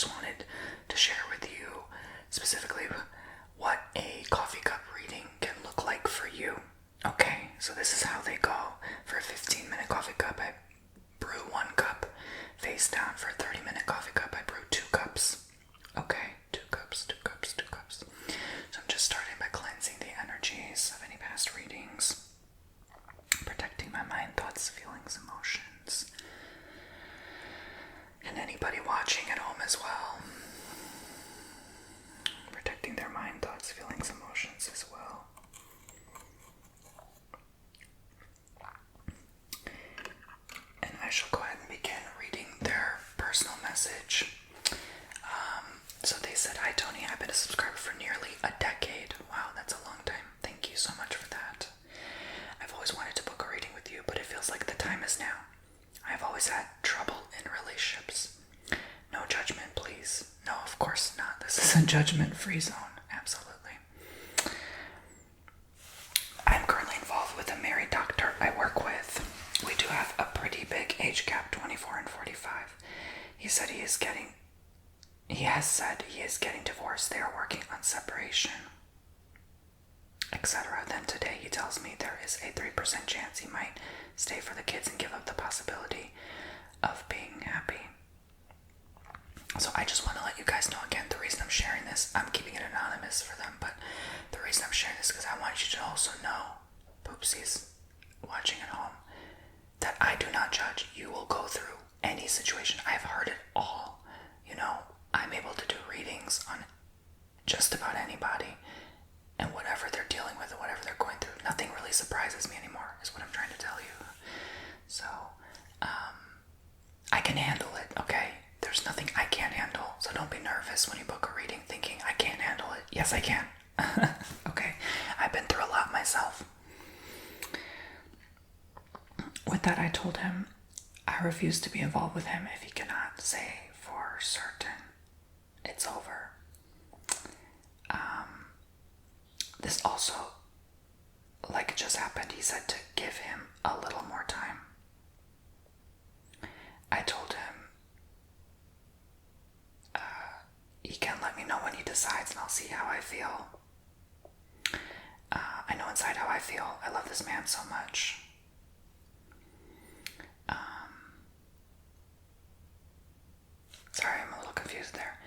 just wanted to share with you specifically what a coffee cup reading can look like for you. Okay, so this is how they go. For a 15-minute coffee cup, I brew 1 cup. Face down. For a 30-minute coffee cup, I brew 2 cups. Okay, 2 cups, 2 cups, 2 cups. So I'm just starting by cleansing the energies of any past readings, protecting my mind, thoughts, feelings, emotions, and anybody watching at home as well. Protecting their mind, thoughts, feelings, emotions as well. And I shall go ahead and begin reading their personal message. So they said, "Hi Tony, I've been a subscriber for nearly a decade." Wow, that's a long time. Thank you so much for that. "I've always wanted to book a reading with you, but it feels like the time is now. I've always had trouble in relationships. No judgment, please." No, of course not. This is a judgment-free zone. Absolutely. "I'm currently involved with a married doctor I work with. We do have a pretty big age gap, 24 and 45. He has said he is getting divorced. They are working on separation, etc. Then today he tells me there is a 3% chance he might stay for the kids and give up the possibility of being happy. So I just want to let you guys know again, the reason I'm sharing this, I'm keeping it anonymous for them, but the reason I'm sharing this is because I want you to also know, poopsies watching at home, that I do not judge. You will go through any situation. I've heard it all. I'm able to do readings on just about anybody and whatever they're dealing with and whatever they're going through. Nothing really surprises me anymore, is what I'm trying to tell you. So, I can handle it, okay? There's nothing I can't handle, so don't be nervous when you book a reading thinking I can't handle it. Yes, I can. Okay? I've been through a lot myself. With that, I told him I refuse to be involved with him if he cannot say for certain it's over. This also, like it just happened, he said to give him a little more time. I told him he can let me know when he decides and I'll see how I feel. I know inside how I feel. I love this man so much. Sorry, I'm a little confused there.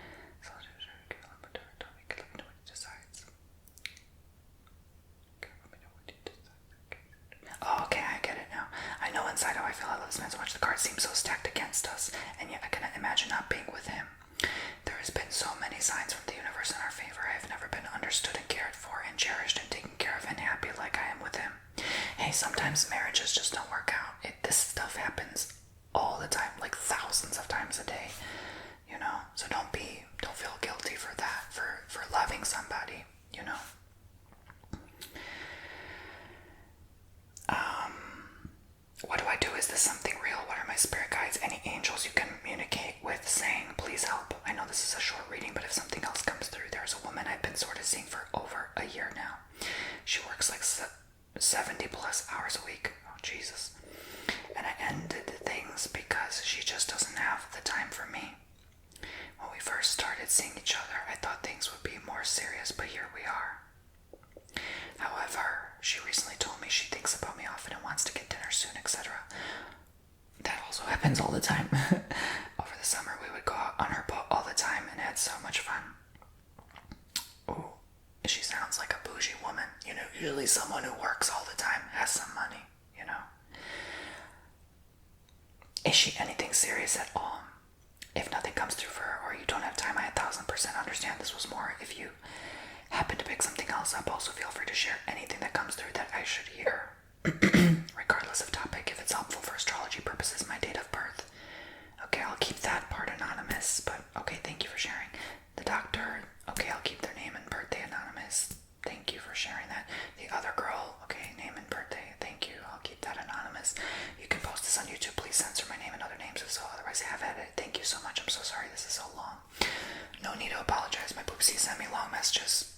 Oh, okay, I get it now. I know inside how I feel. I love this man so much. The cards seem so stacked against us, and yet I cannot imagine not being with him. There has been so many signs from the universe in our favor. I have never been understood and cared for and cherished and taken care of and happy like I am with him. Hey, sometimes marriages just don't work out. This stuff happens all the time, like thousands of times a day. So don't feel guilty for that, for loving somebody, What do I do? Is this something real? What are my spirit guides? Any angels you can communicate with saying, please help? I know this is a short reading, but if something else comes through, there's a woman I've been sort of seeing for over a year now. She works like 70 plus hours a week. Oh, Jesus. And I ended things because she just doesn't have the time for me. When we first started seeing each other, I thought things would be more serious, but here we are. However, she recently told me she thinks about me often and wants to get dinner soon, etc. That also happens all the time. Over the summer, we would go out on her boat all the time and had so much fun. Ooh, she sounds like a bougie woman. Usually someone who works all the time has some money, Is she anything serious at all? If nothing comes through for her or you don't have time, I 1000% understand. This was more if you happen to pick something else up. Also feel free to share anything that comes through that I should hear. Regardless of topic, if it's helpful for astrology purposes, my date of birth. Okay, I'll keep that part anonymous, but okay, thank you for sharing. The doctor, okay, I'll keep their name and birthday anonymous. Thank you for sharing that. The other girl, okay, name and birthday, thank you. I'll keep that anonymous. You can post this on YouTube. Please censor my name and other names if so, otherwise have at it. Thank you so much. I'm so sorry this is so long. No need to apologize. My poopsie send me long messages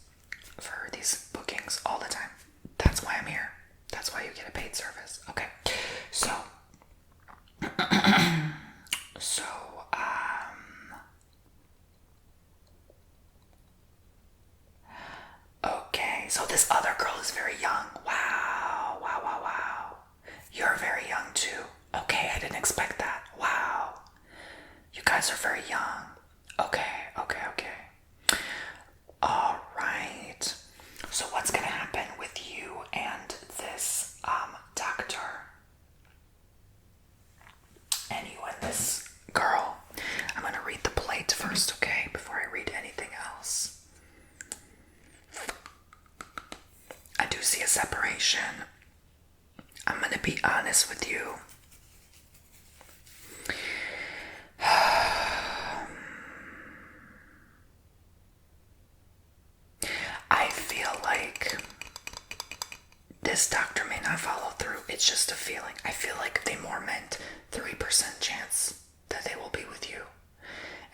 for these bookings all the time. That's why I'm here. That's why you get a paid service. Okay, so so this other girl is very young. Wow, wow, wow, wow. You're very young too. Okay, I didn't expect that. Wow. You guys are very young. Okay, okay, okay. All right. So what's gonna happen with you and this doctor? And you and this girl. I'm gonna read the plate first, okay? Before I read anything else. I do see a separation. I'm gonna be honest with you. I feel like this doctor may not follow through. It's just a feeling. I feel like they more meant 3% chance that they will be with you.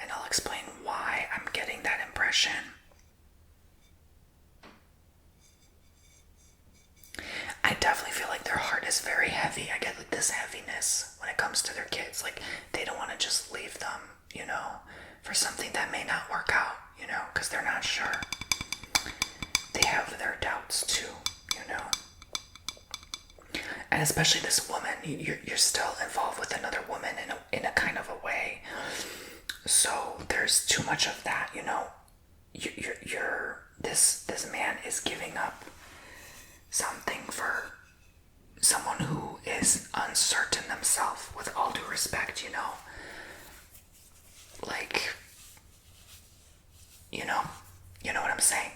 And I'll explain why I'm getting that impression. I definitely feel like their heart is very heavy. I get like this heaviness when it comes to their kids. Like they don't want to just leave them, for something that may not work out, because they're not sure. They have their doubts too, And especially this woman, you're still involved with another woman in a kind of a way. So there's too much of that, this man is giving up something for someone who is uncertain themselves, with all due respect, like, you know what I'm saying?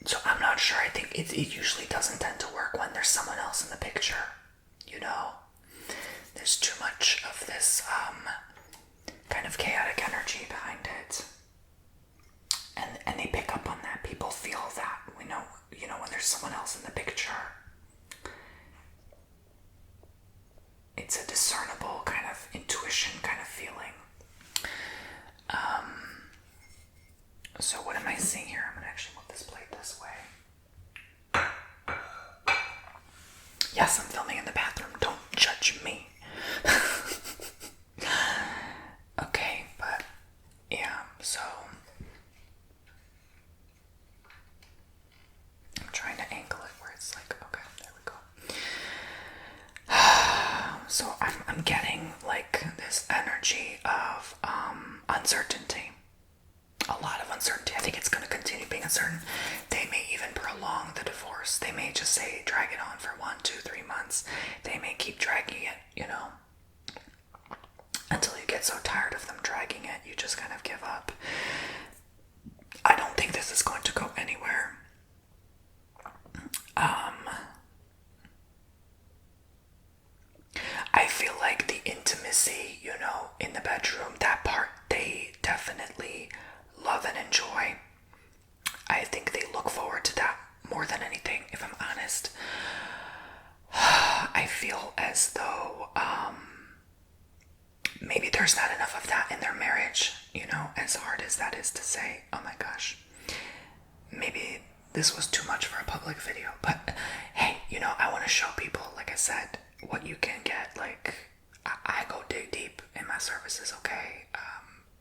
So I'm not sure. I think it usually doesn't tend to work when there's someone else in the picture, There's too much of this kind of chaotic energy behind it. And they pick up on that. People feel that, when there's someone else in the picture. It's a discernible kind of intuition kind of feeling. So what am I seeing here? I'm going to actually move this plate this way. Yes, I'm filming in the bathroom. Don't judge me. Okay, but yeah, so I'm trying to angle it where it's like, okay, there we go. So I'm getting like this energy of uncertainty. A lot of uncertainty. I think it's going to continue being uncertain. They may even prolong the divorce. They may just say drag it on for 1, 2, 3 months. They may keep dragging it, until you get so tired of them dragging it, you just kind of give up. I don't think this is going to go anywhere. I feel like the intimacy, in the bedroom, that part they definitely love and enjoy. I think they look forward to that more than anything, if I'm honest. I feel as though maybe there's not enough of that in their marriage, as hard as that is to say. Oh my gosh. Maybe this was too much for a public video, but hey, I want to show people, like I said, what you can get. Like, I go dig deep in my services, okay?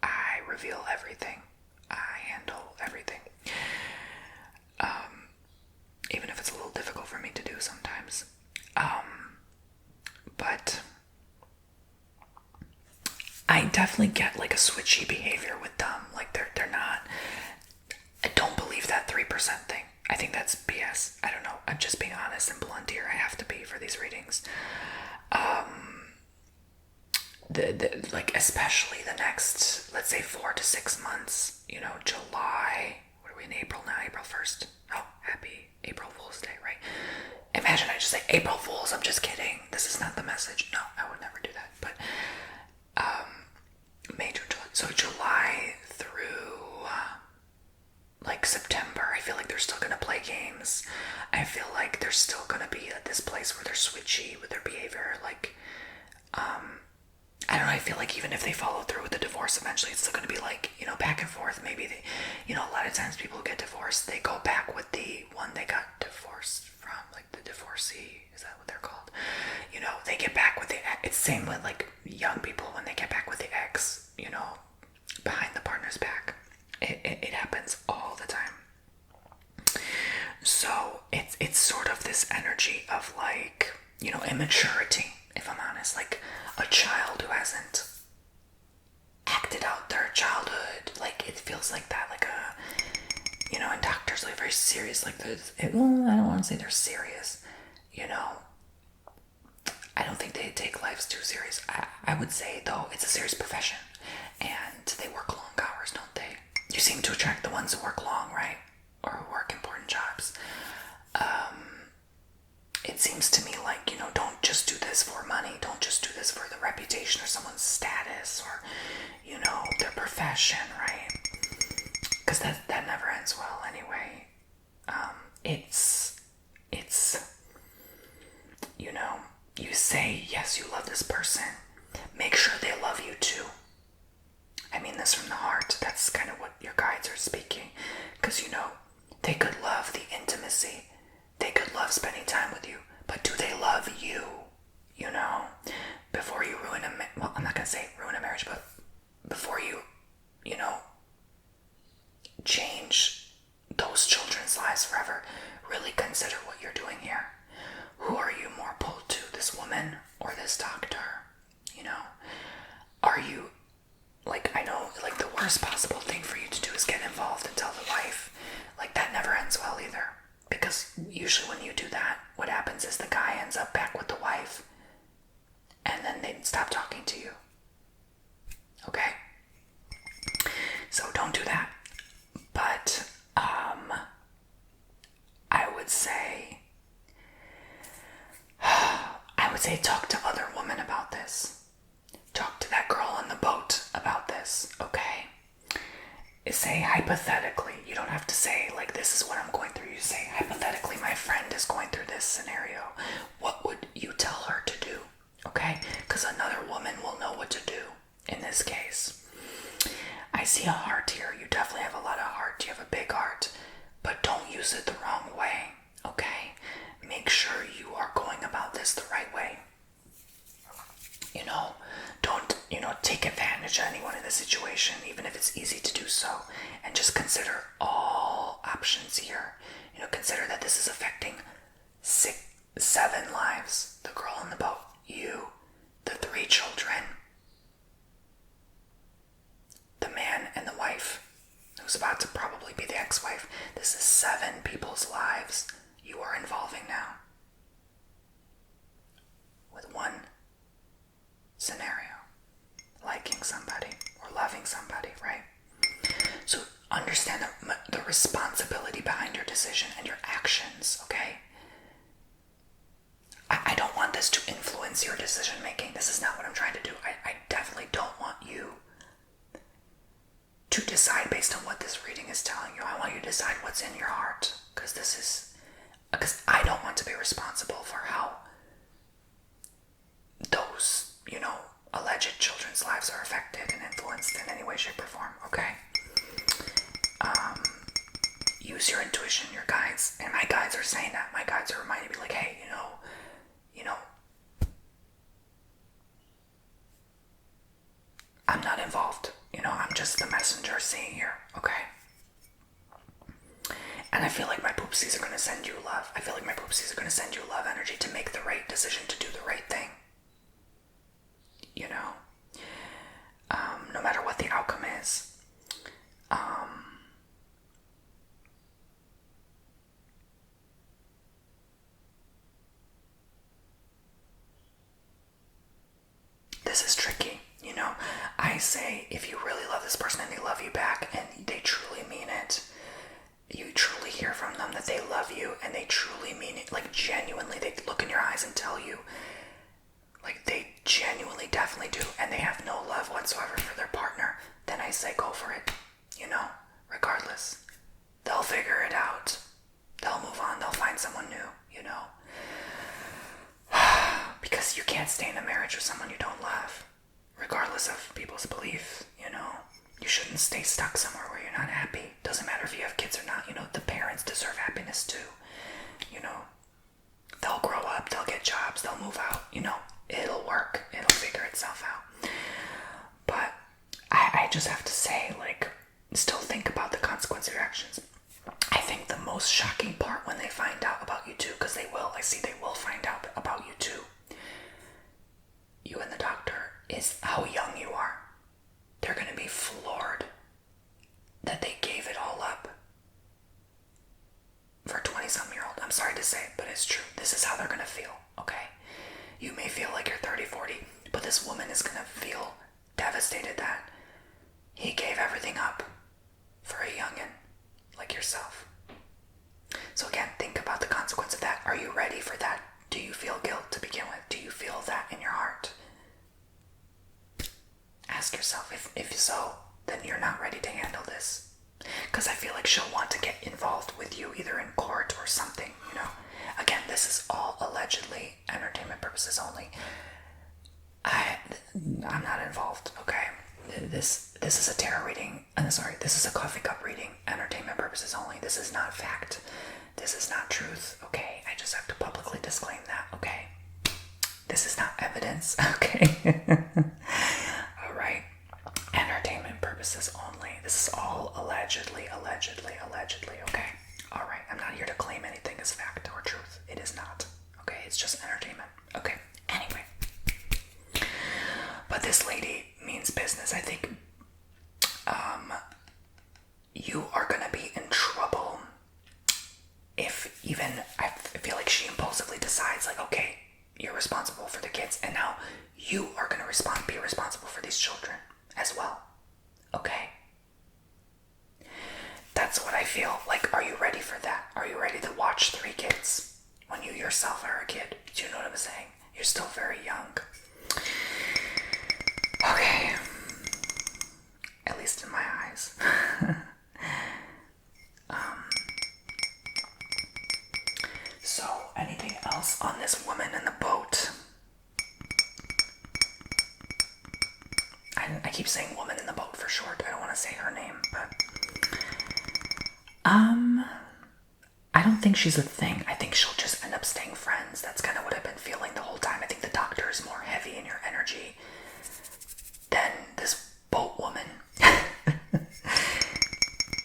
I reveal everything. I handle everything. Even if it's a little difficult for me to do sometimes. But I definitely get like a switchy behavior with them. Like they're not. I don't believe that 3% thing. I think that's BS. I don't know. I'm just being honest and blunt here. I have to be for these readings. Like especially the next, let's say 4 to 6 months. July. What are we in April now? April 1st. Oh, happy April Fool's Day, right? Imagine I just say April Fools. I'm just kidding. This is not the message. No, I would never do that. But May, June, July. So July through like September, I feel like they're still gonna play games. I feel like they're still gonna be at this place where they're switchy with their behavior. Like, I don't know. I feel like even if they follow through with the divorce, eventually it's still gonna be like, back and forth. Maybe they, a lot of times people get divorced, they go back with the one they got divorced from, like the divorcee. Is that what they're called? They get back with the. It's same with like young people when they get back with the ex. Behind the partner his back. It happens all the time. So it's sort of this energy of like, immaturity, if I'm honest, like a child who hasn't acted out their childhood. Like it feels like that, like and doctors are very serious, like this. Well, I don't want to say they're serious, I don't think they take lives too serious. I would say, though, it's a serious profession, and they work long hours, don't they? You seem to attract the ones who work long, right? Or who work important jobs. It seems to me like, don't just do this for money. Don't just do this for the reputation or someone's status or, their profession, right? Because that never ends well anyway. It's you say, yes, you love this person. Make sure they love you too. I mean this from the heart. That's kind of what your guides are speaking. Because, they could love the intimacy. They could love spending time with you. But do they love you? Before you ruin well, I'm not going to say ruin a marriage, but before you, change those children's lives forever, really consider what you're doing here. Who are you more pulled to, this woman or this doctor? Are you, I know, the worst possible thing for you to do is get involved and tell the wife. That never ends well either. Because usually when you do that, what happens is the guy ends up back with the wife, and then they stop talking to you. Okay? So don't do that. But, I would say talk to other women about this. Talk to that girl on the boat about this, okay? Say hypothetically. You don't have to say, this is what I'm going through. You say, hypothetically, my friend is going through this scenario. What would you tell her to do? Okay? Because another woman will know what to do in this case. I see a heart here. You definitely have a lot of heart. You have a big heart. But don't use it the wrong way, okay? Make sure you are going about this the right way. Don't, take advantage of anyone in the situation, even if it's easy to do so. And just consider all options here. Consider that this is affecting 7 lives. The girl on the boat, you, the 3 children, the man and the wife, who's about to probably be the ex-wife. This is 7 people's lives you are involving now. With one scenario. Liking somebody or loving somebody, right? So understand the responsibility behind your decision and your actions, okay? I don't want this to influence your decision making. This is not what I'm trying to do. I definitely don't want you to decide based on what this reading is telling you. I want you to decide what's in your heart, because I don't want to be responsible for how those, alleged children's lives are affected and influenced in any way, shape, or form, okay? Use your intuition, your guides, and my guides are saying that. My guides are reminding me, hey, I'm not involved. I'm just the messenger seeing here, okay? And I feel like my poopsies are going to send you love. I feel like my poopsies are going to send you love energy to make the right decision, to do the right thing. No matter what the outcome is. This is tricky, I say, if you really love this person and they love you back and they truly mean it, you truly hear from them that they love you and they truly mean it, genuinely, they look in your eyes and tell you, they genuinely definitely do, and they have no love whatsoever for their partner, then I say go for it, regardless. They'll figure it out. They'll move on. They'll find someone new, because you can't stay in a marriage with someone you don't love, regardless of people's belief, You shouldn't stay stuck somewhere where you're not happy. Doesn't matter if you have kids or not, the parents deserve happiness too, They'll grow up, they'll get jobs, they'll move out, It'll work. It'll figure itself out. But I just have to say, consequence of your actions. I think the most shocking part when they find out about you too, because they will, I see they will find out about you too, you and the doctor, is how young you are. They're going to be floored that they gave it all up for a 20-something-year-old. I'm sorry to say it, but it's true. This is how they're going to feel, okay? You may feel like you're 30, 40, but this woman is going to feel devastated that he gave everything up for a youngin' like yourself. So again, think about the consequence of that. Are you ready for that? Do you feel guilt to begin with? Do you feel that in your heart? Ask yourself. If so, then you're not ready to handle this. Because I feel like she'll want to get involved with you either in court or something, you know. Again, this is all allegedly entertainment purposes only. I'm not involved, okay? This is a tarot reading. This is a coffee cup reading. Entertainment purposes only. This is not fact. This is not truth, okay? I just have to publicly disclaim that, okay? This is not evidence, okay? Alright. Entertainment purposes only. This is all allegedly, okay? Alright, I'm not here to claim anything as fact or truth. It is not, okay? It's just entertainment, okay? Anyway. But this lady means business. I think you are going to be in trouble if even, I feel like she impulsively decides like, okay, you're responsible for the kids, and now you are going to be responsible for these children as well, okay? That's what I feel like. Are you ready for that? Are you ready to watch 3 kids when you yourself are a kid? Do you know what I'm saying? You're still very young. Okay. At least in my eyes. So, anything else on this woman in the boat? I keep saying woman in the boat for short. I don't want to say her name, but I don't think she's a thing. I think she'll just end up staying friends. That's kind of what I've been feeling the whole time. I think the doctor is more heavy in your energy than this boat woman.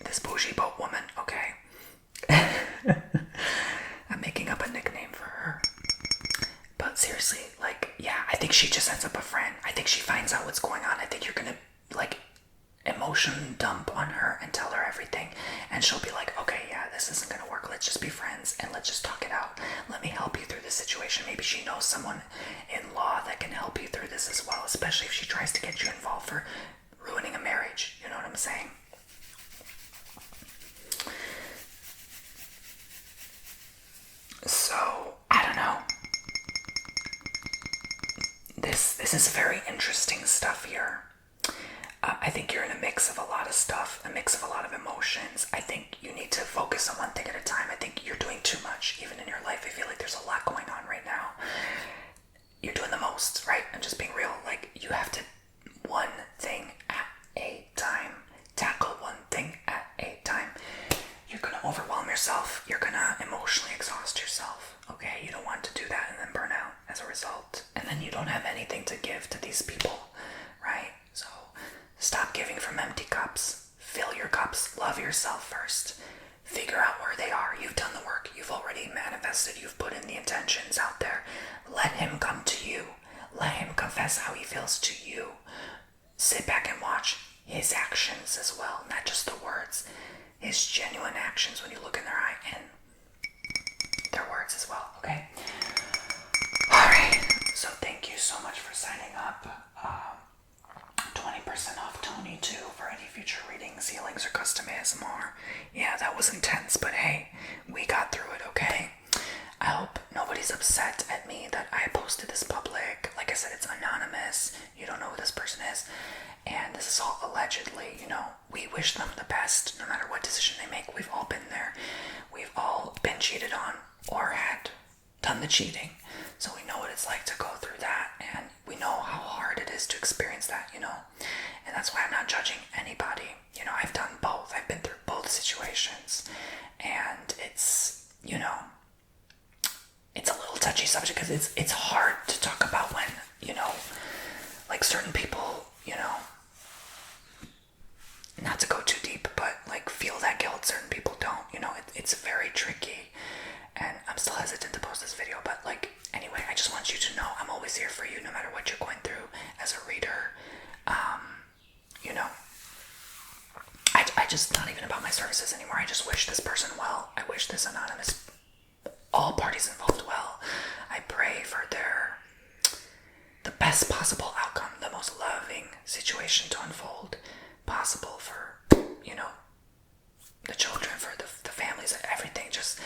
This bougie boat woman, okay? I'm making up a nickname for her. But seriously, like, yeah, I think she just ends up a friend. I think she finds out what's going on. I think you're gonna, like, emotion dump on her and tell her everything. And she'll be like, okay, yeah, this isn't gonna work. Let's just be friends and let's just talk it out. Let me help you through this situation. Maybe she knows someone in law that can help you through this as well, especially if she tries to get you involved for ruining a marriage. You know what I'm saying? So, I don't know. This is very interesting stuff here. I think you're in a mix of a lot of stuff, a mix of a lot of emotions. I think you need to focus on one thing at a time. I think you're doing too much, even in your life. I feel like there's a lot going on right now. You're doing the most, right? I'm just being real. Like, you have to, one thing at a time. Tackle one thing at a time. You're gonna overwhelm yourself. You're gonna emotionally exhaust yourself. Okay? You don't want to do that and then burn out as a result. And then you don't have anything to give to these people, right? So, stop giving from empty cups. Fill your cups. Love yourself first. Figure out where they are. You've done the work. You've already manifested. You've put in the intentions out there. Let him come to you. Let him confess how he feels to you. Sit back and watch his actions as well, not just the words. His genuine actions when you look in their eye and their words as well, okay? Alright, so thank you so much for signing up. 20% off Tony too for any future readings, healings, or custom ASMR. Yeah, that was intense, but hey, we got through it, okay? I hope nobody's upset at me that I posted this public. Like I said, it's anonymous. You don't know who this person is. And this is all allegedly, you know. We wish them the best no matter what decision they make. We've all been there. We've all been cheated on or had done the cheating. So we know what it's like to go through that, and we know how hard it is to experience that, you know. And that's why I'm not judging anybody. You know, I've done both. I've been through both situations. And it's, you know, it's a little touchy subject because it's hard to talk about when, you know, like certain people, you know, not to go too deep, but like feel that guilt. Certain people don't, you know, it's very tricky, and I'm still hesitant to post this video, but like, anyway, I just want you to know I'm always here for you no matter what you're going through as a reader. You know, I just, not even about my services anymore. I just wish this person well. I wish this anonymous, all parties involved well. I pray for the best possible outcome, the most loving situation to unfold possible for, you know, the children, for the families, everything, just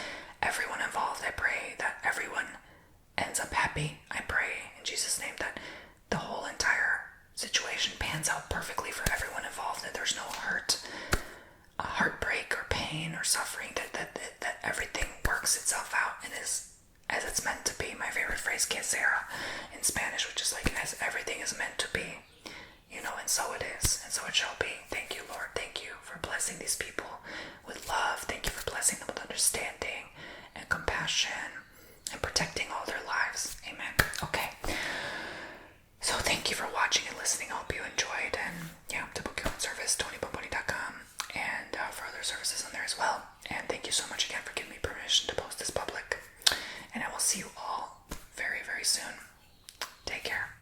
everyone involved. I pray that everyone ends up happy. I pray in Jesus' name that the whole entire situation pans out perfectly for everyone involved, that there's no heartbreak or pain or suffering, that everything works itself out and is as it's meant to be. My favorite phrase, que sera, in Spanish, which is like, as everything is meant to be, you know, and so it is, and so it shall be. Thank you, Lord. Thank you for blessing these people with love. Thank you for blessing them with understanding and compassion and protecting all their lives. Amen. Okay. So thank you for watching and listening. I hope you enjoyed. And yeah, to book your own service, TonyBomboni.com, and for other services on there as well. And thank you so much again for giving me permission to post this public. And I will see you all very, very soon. Take care.